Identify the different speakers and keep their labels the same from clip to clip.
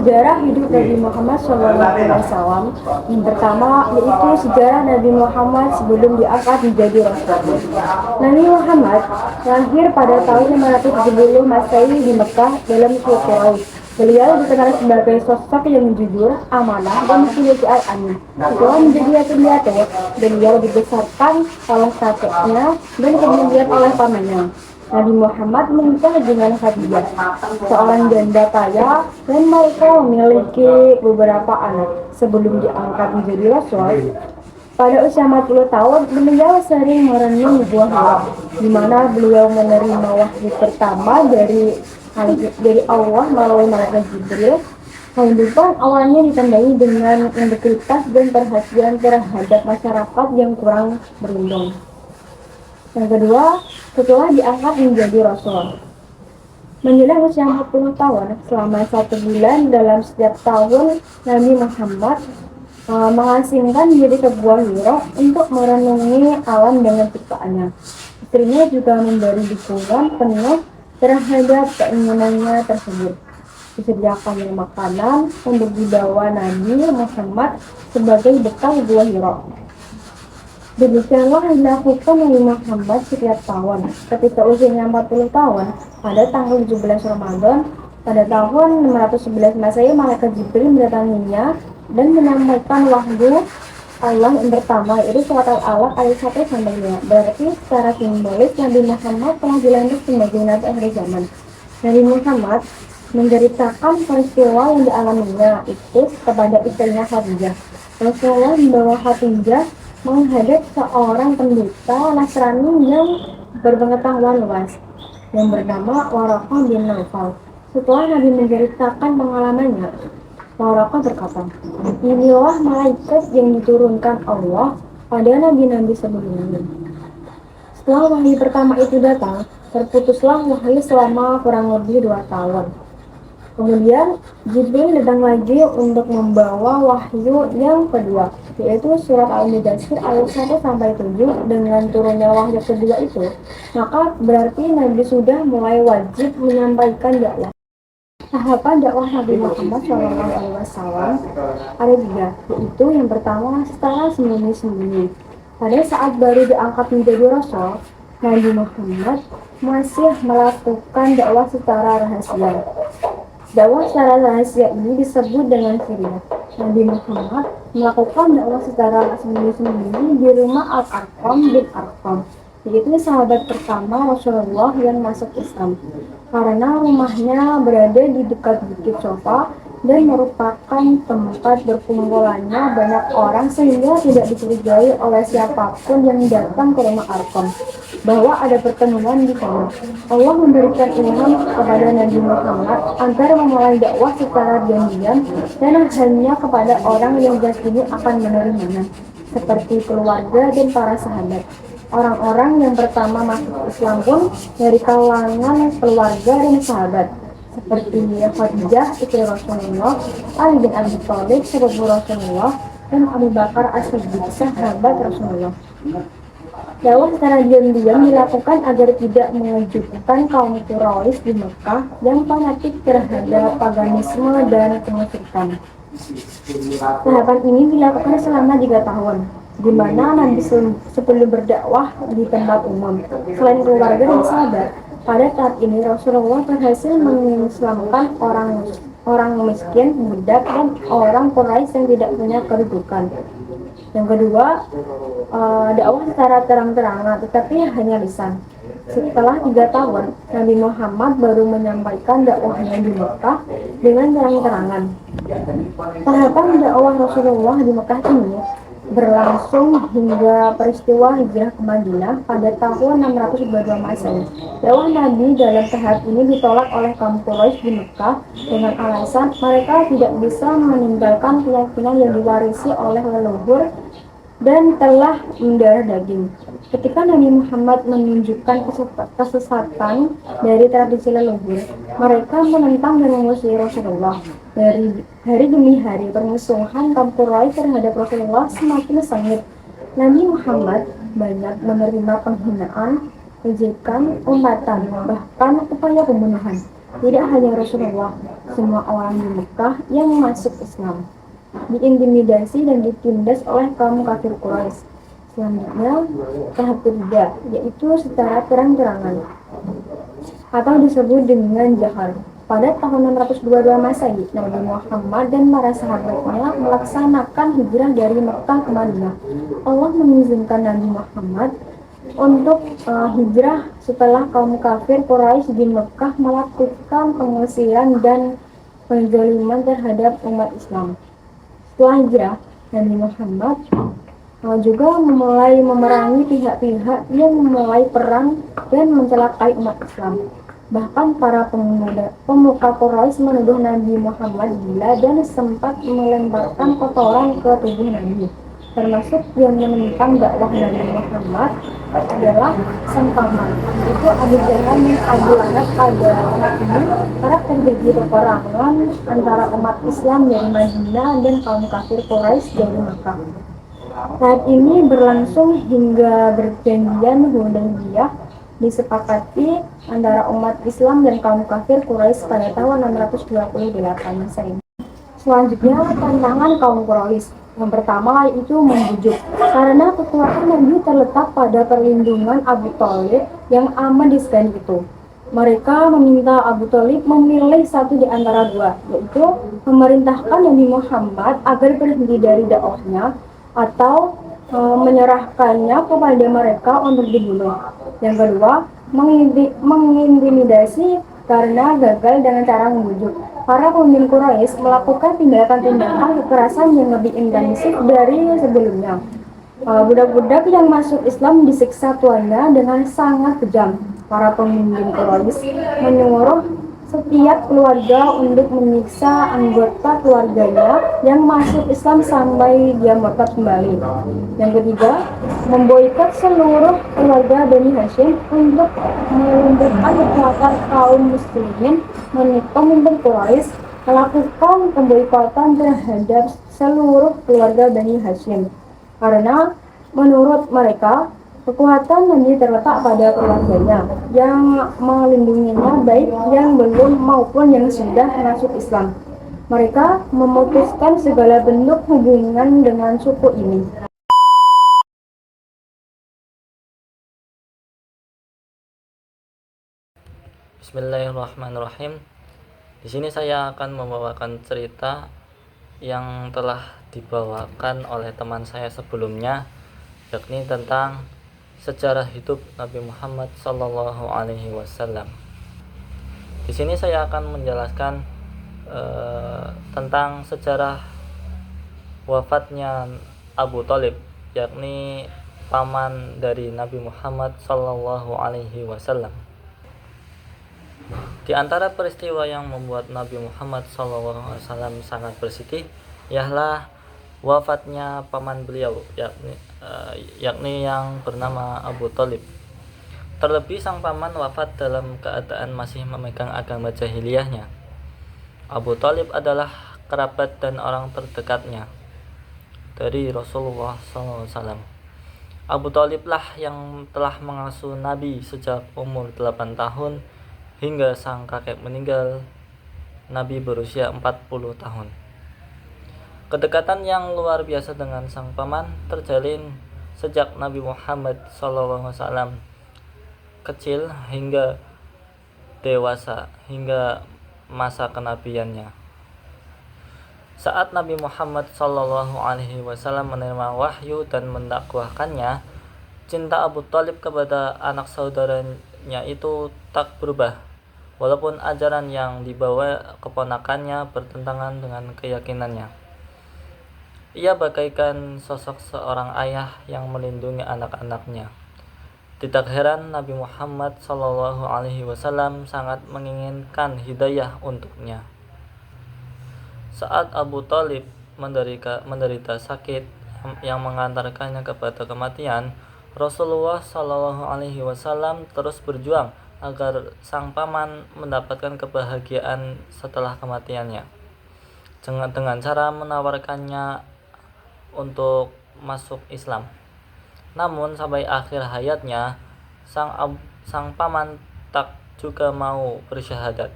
Speaker 1: Sejarah hidup Nabi Muhammad SAW. Yang pertama yaitu sejarah Nabi Muhammad sebelum diangkat menjadi Rasul. Nabi Muhammad lahir pada tahun 570 Masehi di Mekah dalam suku Quraisy. Beliau dikenal sebagai sosok yang jujur, amanah, dan memiliki al-amin. Setelah menjadi yatim piatu, beliau dibesarkan oleh kakeknya dan kemudian oleh pamannya. Nabi Muhammad menikah dengan Khadijah, seorang janda kaya, dan mereka memiliki beberapa anak. Sebelum diangkat menjadi Rasul, pada usia 40 tahun, beliau sering merenung buah Hira, di mana beliau menerima wahyu pertama dari Allah melalui malaikat Jibril. Kehidupan awalnya ditandai dengan integritas dan perhatian terhadap masyarakat yang kurang beruntung. Yang kedua, setelah diangkat menjadi Rasul. Menjelang usia 40 tahun, selama 1 bulan dalam setiap tahun, Nabi Muhammad mengasingkan diri ke Gua Hira untuk merenungi alam dengan ciptaannya. Istrinya juga memberi dukungan penuh terhadap keinginannya tersebut. Disediakannya makanan untuk dibawa Nabi Muhammad sebagai bekal Gua Hira. Demikianlah yang dilakukan Nabi Muhammad setiap tahun. Ketika usianya 40 tahun, pada tanggal 17 Ramadan, pada tahun 611 Masehi, malaikat Jibril mendatanginya dan menyampaikan wahyu Allah yang pertama, yaitu surat Al-Alaq ayat 1-5. Berarti secara simbolis Nabi Muhammad telah dilantik sebagai nabi akhir zaman. Nabi Muhammad menceritakan peristiwa yang dialaminya itu kepada istrinya Khadijah. Rasulullah membawa Khadijah menghadap seorang pendeta Nasrani yang berpengetahuan luas yang bernama Waraqah bin Naufal. Setelah Nabi menceritakan pengalamannya, Waraqah berkata, "Inilah malaikat yang diturunkan Allah pada nabi-nabi sebelumnya." Setelah wahyu pertama itu datang, terputuslah wahyu selama kurang lebih 2 tahun. Kemudian Jibril datang lagi untuk membawa wahyu yang kedua, yaitu surat Al-Mudaththir ayat 1-7. Dengan turunnya wahyu kedua itu, maka berarti Nabi sudah mulai wajib menyampaikan dakwah. Tahapan dakwah Nabi Muhammad SAW ada 3, yaitu yang pertama secara sembunyi-sembunyi. Pada saat baru diangkat menjadi Rasul, Nabi Muhammad masih melakukan dakwah secara rahasia. Dakwah secara rahasia ini disebut dengan siriyah. Nabi Muhammad melakukan dakwah secara sembunyi-sembunyi di rumah Al-Arqam bin Arqam, yaitu sahabat pertama Rasulullah yang masuk Islam, karena rumahnya berada di dekat Bukit Sofa dan merupakan tempat berkumpulannya banyak orang sehingga tidak dicurigai oleh siapapun yang datang ke rumah Arqam bahwa ada pertemuan di sana. Allah memberikan ilham kepada Nabi Muhammad agar memulai dakwah secara diam-diam dan hanya kepada orang yang yakini akan menerimanya, seperti keluarga dan para sahabat. Orang-orang yang pertama masuk Islam pun dari kalangan keluarga dan sahabat, seperti Khadijah istri Rasulullah, Ali bin Abi Thalib sepupu Rasulullah, dan Abu Bakar As-Siddiq sahabat Rasulullah. Dakwah secara diam-diam dilakukan agar tidak mengejutkan kaum Quraisy di Mekah yang fanatik terhadap paganisme dan kemusyrikan. Tahapan ini dilakukan selama 3 tahun, di mana Nabi sebelum berdakwah di tempat umum, selain keluarga dan sahabat. Pada saat ini Rasulullah berhasil mengislamkan orang miskin, budak, dan orang Quraisy yang tidak punya kedudukan. Yang kedua, dakwah secara terang-terangan, tetapi hanya lisan. Setelah 3 tahun, Nabi Muhammad baru menyampaikan dakwahnya di Mekah dengan terang-terangan. Tahapan dakwah Rasulullah di Mekah ini berlangsung hingga peristiwa hijrah ke Madinah pada tahun 622 Masehi. Dakwah Nabi dalam tahap ini ditolak oleh kaum Quraisy di Mekah dengan alasan mereka tidak bisa meninggalkan keyakinan yang diwarisi oleh leluhur dan telah mendarah daging. Ketika Nabi Muhammad menunjukkan kesesatan dari tradisi leluhur, mereka menentang dan mengusir Rasulullah. Dari hari demi hari, permusuhan kaum Quraisy terhadap Rasulullah semakin sengit. Nabi Muhammad banyak menerima penghinaan, ejekan, umpatan, bahkan upaya pembunuhan. Tidak hanya Rasulullah, semua orang di Mekah yang masuk Islam diintimidasi dan ditindas oleh kaum kafir Quraisy. Selanjutnya, tahap ketiga, yaitu secara terang-terangan atau disebut dengan jahar. Pada tahun 622 Masehi, Nabi Muhammad dan para sahabatnya melaksanakan hijrah dari Mekah ke Madinah. Allah mengizinkan Nabi Muhammad untuk hijrah setelah kaum kafir Quraisy di Mekah melakukan pengusiran dan penzaliman terhadap umat Islam. Setelah hijrah, Nabi Muhammad juga memulai memerangi pihak-pihak yang memulai perang dan mencelakai umat Islam. Bahkan para pemuka Quraisy menuduh Nabi Muhammad gila dan sempat melemparkan kotoran ke tubuh Nabi. Termasuk yang menentang dakwah Nabi Muhammad adalah sang paman, itu Abu Jahal dan Abu Lahab. Pada saat ini para terjadi peperangan antara umat Islam dari Madinah dan kaum kafir Quraisy dari Makkah. Saat ini berlangsung hingga perjanjian Hudaybiyah disepakati antara umat Islam dan kaum kafir Quraisy pada tahun 628 Masehi. Selanjutnya, tantangan kaum Quraisy. Yang pertama yaitu membujuk, karena kekuatan Nabi terletak pada perlindungan Abu Thalib yang aman di segani itu. Mereka meminta Abu Thalib memilih satu di antara dua, yaitu memerintahkan Nabi Muhammad agar berhenti dari dakwahnya atau menyerahkannya kepada mereka untuk dibunuh. Yang kedua, mengintimidasi karena gagal dengan cara membujuk. Para pemimpin Quraisy melakukan tindakan-tindakan kekerasan yang lebih intensif dari sebelumnya. Budak-budak yang masuk Islam disiksa tuannya dengan sangat kejam. Para pemimpin Quraisy menyuruh setiap keluarga untuk menyiksa anggota keluarganya yang masuk Islam sampai dia murtad kembali. Yang ketiga, memboikot seluruh keluarga Bani Hashim untuk melumpuhkan kekuatan kaum muslimin. Pemimpin Quraisy melakukan pemboikotan terhadap seluruh keluarga Bani Hashim karena menurut mereka kekuatan Nabi terletak pada keluarganya yang melindunginya, baik yang belum maupun yang sudah masuk Islam. Mereka memutuskan segala bentuk hubungan dengan suku ini.
Speaker 2: Bismillahirrahmanirrahim. Di sini saya akan membawakan cerita yang telah dibawakan oleh teman saya sebelumnya, yakni tentang sejarah hidup Nabi Muhammad Sallallahu Alaihi Wasallam. Di sini saya akan menjelaskan tentang sejarah wafatnya Abu Thalib, yakni paman dari Nabi Muhammad Sallallahu Alaihi Wasallam. Di antara peristiwa yang membuat Nabi Muhammad SAW sangat bersedih ialah wafatnya paman beliau, yakni yang bernama Abu Thalib. Terlebih sang paman wafat dalam keadaan masih memegang agama jahiliyahnya. Abu Thalib adalah kerabat dan orang terdekatnya dari Rasulullah SAW. Abu Thalib lah yang telah mengasuh Nabi sejak umur 8 tahun hingga sang kakek meninggal. Nabi berusia 40 tahun. Kedekatan yang luar biasa dengan sang paman terjalin sejak Nabi Muhammad SAW kecil hingga dewasa, hingga masa kenabiannya. Saat Nabi Muhammad SAW menerima wahyu dan mendakwahkannya, cinta Abu Thalib kepada anak saudaranya itu tak berubah, walaupun ajaran yang dibawa keponakannya bertentangan dengan keyakinannya. Ia bagaikan sosok seorang ayah yang melindungi anak-anaknya. Tidak heran Nabi Muhammad SAW sangat menginginkan hidayah untuknya. Saat Abu Thalib menderita sakit yang mengantarkannya kepada kematian, Rasulullah SAW terus berjuang agar sang paman mendapatkan kebahagiaan setelah kematiannya, dengan cara menawarkannya untuk masuk Islam. Namun sampai akhir hayatnya, sang paman tak juga mau bersyahadat.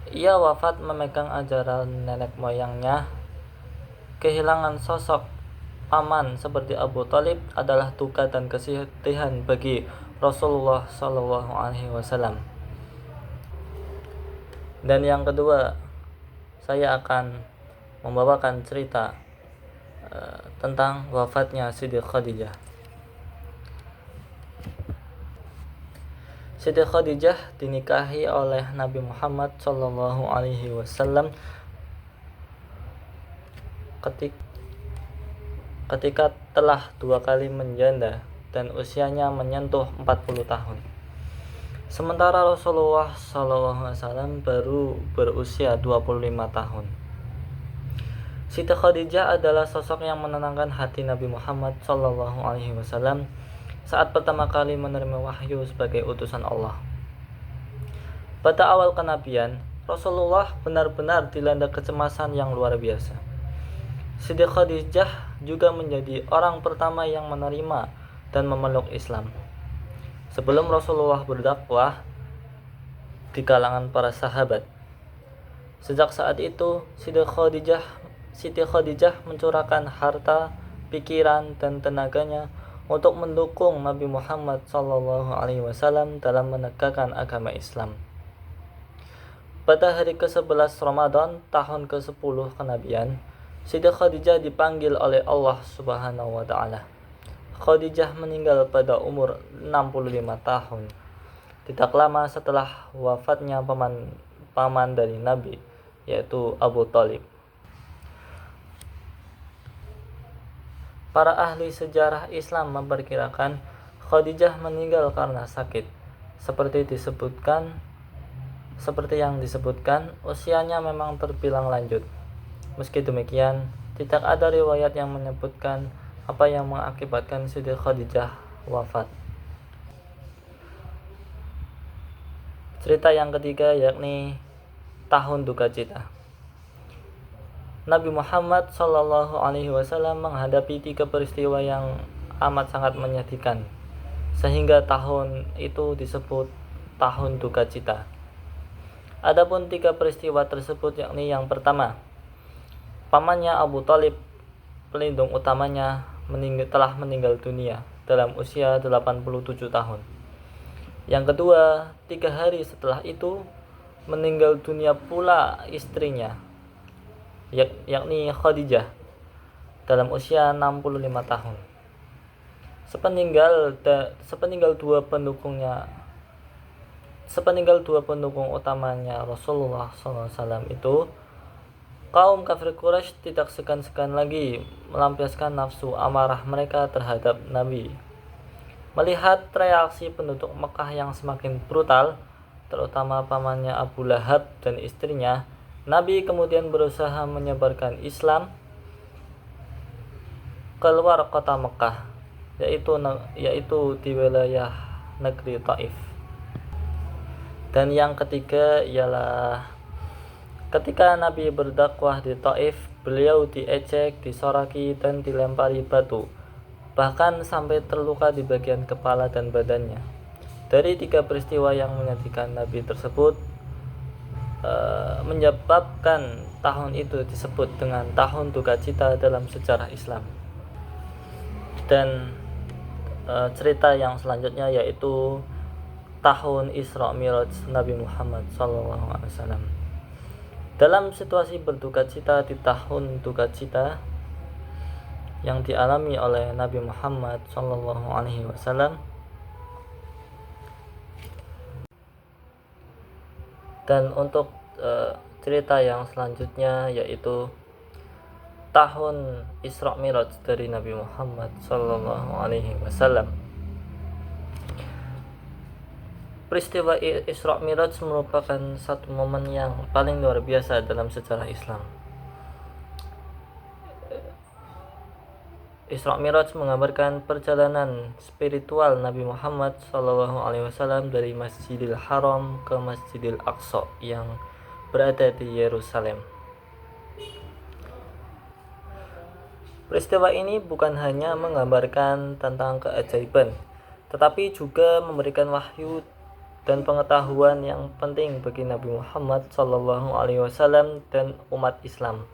Speaker 2: Ia wafat memegang ajaran nenek moyangnya. Kehilangan sosok paman seperti Abu Thalib adalah duka dan kesedihan bagi Rasulullah Shallallahu Alaihi Wasallam. Dan yang kedua, saya akan membawakan cerita tentang wafatnya Siti Khadijah. Siti Khadijah dinikahi oleh Nabi Muhammad Shallallahu Alaihi Wasallam ketika telah 2 kali menjanda dan usianya menyentuh 40 tahun. Sementara Rasulullah SAW baru berusia 25 tahun. Siti Khadijah adalah sosok yang menenangkan hati Nabi Muhammad SAW saat pertama kali menerima wahyu sebagai utusan Allah. Pada awal kenabian, Rasulullah benar-benar dilanda kecemasan yang luar biasa. Siti Khadijah juga menjadi orang pertama yang menerima dan memeluk Islam. Sebelum Rasulullah berdakwah di kalangan para sahabat. Sejak saat itu, Siti Khadijah mencurahkan harta, pikiran, dan tenaganya untuk mendukung Nabi Muhammad SAW dalam menegakkan agama Islam. Pada hari ke-11 Ramadan tahun ke-10 kenabian, Siti Khadijah dipanggil oleh Allah Subhanahu wa taala. Khadijah meninggal pada umur 65 tahun. Tidak lama setelah wafatnya paman dari Nabi, yaitu Abu Thalib. Para ahli sejarah Islam memperkirakan Khadijah meninggal karena sakit. Seperti yang disebutkan, usianya memang terbilang lanjut. Meski demikian, tidak ada riwayat yang menyebutkan apa yang mengakibatkan Siti Khadijah wafat. Cerita yang ketiga yakni tahun duka cita. Nabi Muhammad SAW menghadapi 3 peristiwa yang amat sangat menyedihkan, sehingga tahun itu disebut tahun duka cita. Adapun 3 peristiwa tersebut yakni yang pertama, pamannya Abu Thalib, pelindung utamanya, telah meninggal dunia dalam usia 87 tahun. Yang kedua, 3 hari setelah itu meninggal dunia pula istrinya, yakni Khadijah, dalam usia 65 tahun. Sepeninggal dua pendukung utamanya Rasulullah SAW itu, kaum kafir Quraisy tidak segan-segan lagi melampiaskan nafsu amarah mereka terhadap Nabi. Melihat reaksi penduduk Mekah yang semakin brutal, terutama pamannya Abu Lahab dan istrinya, Nabi kemudian berusaha menyebarkan Islam keluar kota Mekah, yaitu di wilayah negeri Taif. Dan yang ketiga ialah ketika Nabi berdakwah di Taif, beliau diejek, disoraki, dan dilempari batu, bahkan sampai terluka di bagian kepala dan badannya. Dari 3 peristiwa yang menyedihkan Nabi tersebut, menyebabkan tahun itu disebut dengan tahun duka cita dalam sejarah Islam. Dan cerita yang selanjutnya yaitu tahun Isra Mi'raj Nabi Muhammad SAW. Dalam situasi berduka cita di tahun duka cita yang dialami oleh Nabi Muhammad SAW, dan untuk cerita yang selanjutnya yaitu tahun Isra Mi'raj dari Nabi Muhammad SAW. Peristiwa Isra Mi'raj merupakan satu momen yang paling luar biasa dalam sejarah Islam. Isra Mi'raj menggambarkan perjalanan spiritual Nabi Muhammad SAW dari Masjidil Haram ke Masjidil Aqsa yang berada di Yerusalem. Peristiwa ini bukan hanya menggambarkan tentang keajaiban, tetapi juga memberikan wahyu dan pengetahuan yang penting bagi Nabi Muhammad SAW dan umat Islam.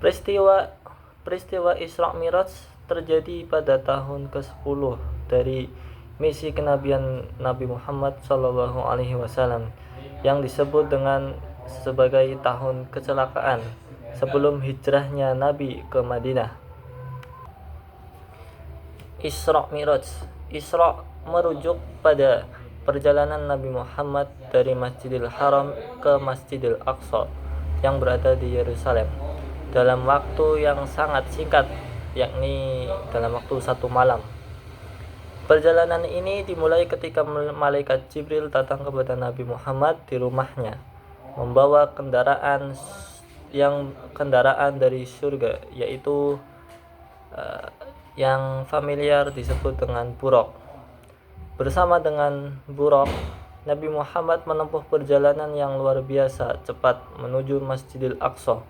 Speaker 2: Peristiwa Isra Mi'raj terjadi pada tahun ke-10 dari misi kenabian Nabi Muhammad SAW yang disebut dengan sebagai tahun kecelakaan sebelum hijrahnya Nabi ke Madinah. Isra Mi'raj. Isra merujuk pada perjalanan Nabi Muhammad dari Masjidil Haram ke Masjidil Aqsa yang berada di Yerusalem dalam waktu yang sangat singkat, yakni dalam waktu 1 malam. Perjalanan ini dimulai ketika malaikat Jibril datang kepada Nabi Muhammad di rumahnya, membawa kendaraan dari surga, yaitu yang familiar disebut dengan buraq. Bersama dengan buraq, Nabi Muhammad menempuh perjalanan yang luar biasa cepat menuju Masjidil Aqsa,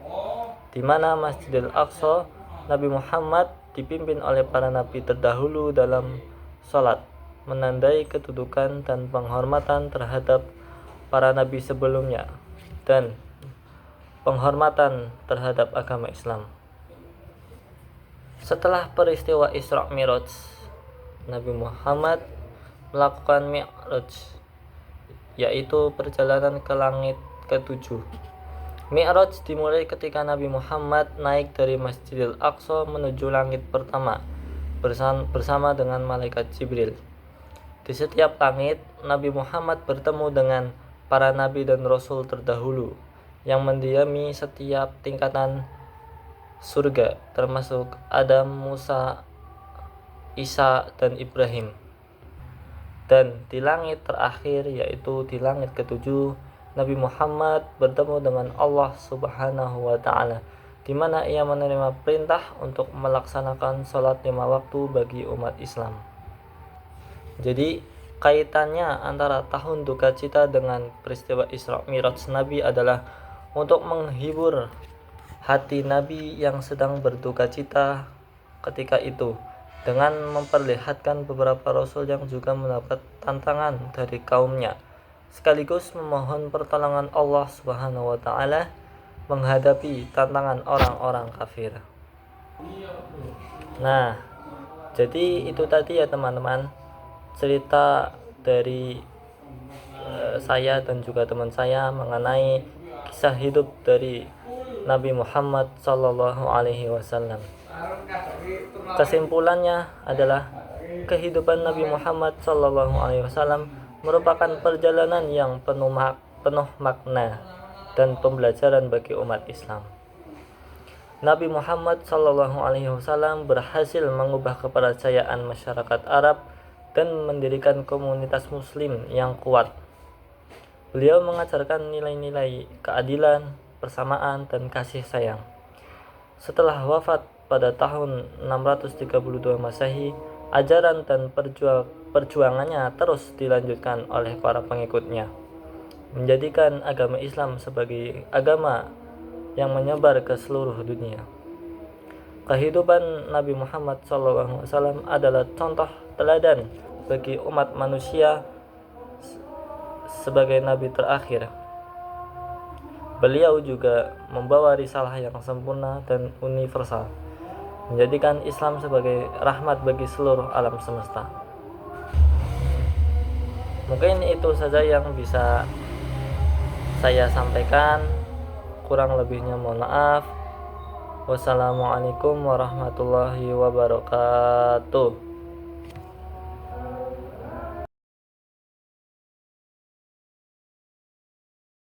Speaker 2: di mana Masjidil Aqsa Nabi Muhammad dipimpin oleh para nabi terdahulu dalam salat, menandai kedudukan dan penghormatan terhadap para nabi sebelumnya dan penghormatan terhadap agama Islam. Setelah peristiwa Isra Mi'raj, Nabi Muhammad melakukan Mi'raj, yaitu perjalanan ke langit ke-7. Mi'raj dimulai ketika Nabi Muhammad naik dari Masjidil Aqsa menuju langit pertama bersama dengan malaikat Jibril. Di setiap langit, Nabi Muhammad bertemu dengan para nabi dan rasul terdahulu yang mendiami setiap tingkatan surga, termasuk Adam, Musa, Isa, dan Ibrahim. Dan di langit terakhir, yaitu di langit ke-7, Nabi Muhammad bertemu dengan Allah Subhanahu wa Ta'ala, di mana ia menerima perintah untuk melaksanakan sholat 5 waktu bagi umat Islam. Jadi kaitannya antara tahun duka cita dengan peristiwa Isra Mi'raj Nabi adalah untuk menghibur hati Nabi yang sedang berduka cita ketika itu, dengan memperlihatkan beberapa rasul yang juga mendapat tantangan dari kaumnya, sekaligus memohon pertolongan Allah Subhanahu wa Ta'ala menghadapi tantangan orang-orang kafir. Nah, jadi itu tadi ya teman-teman, cerita dari saya dan juga teman saya mengenai kisah hidup dari Nabi Muhammad SAW. Kesimpulannya adalah kehidupan Nabi Muhammad SAW merupakan perjalanan yang penuh makna dan pembelajaran bagi umat Islam. Nabi Muhammad SAW berhasil mengubah kepercayaan masyarakat Arab dan mendirikan komunitas Muslim yang kuat. Beliau mengajarkan nilai-nilai keadilan, persamaan, dan kasih sayang. Setelah wafat pada tahun 632 Masehi, ajaran dan perjuangannya terus dilanjutkan oleh para pengikutnya, menjadikan agama Islam sebagai agama yang menyebar ke seluruh dunia. Kehidupan Nabi Muhammad SAW adalah contoh teladan bagi umat manusia sebagai nabi terakhir. Beliau juga membawa risalah yang sempurna dan universal, menjadikan Islam sebagai rahmat bagi seluruh alam semesta. Mungkin itu saja yang bisa saya sampaikan. Kurang lebihnya mohon maaf. Wassalamualaikum warahmatullahi wabarakatuh.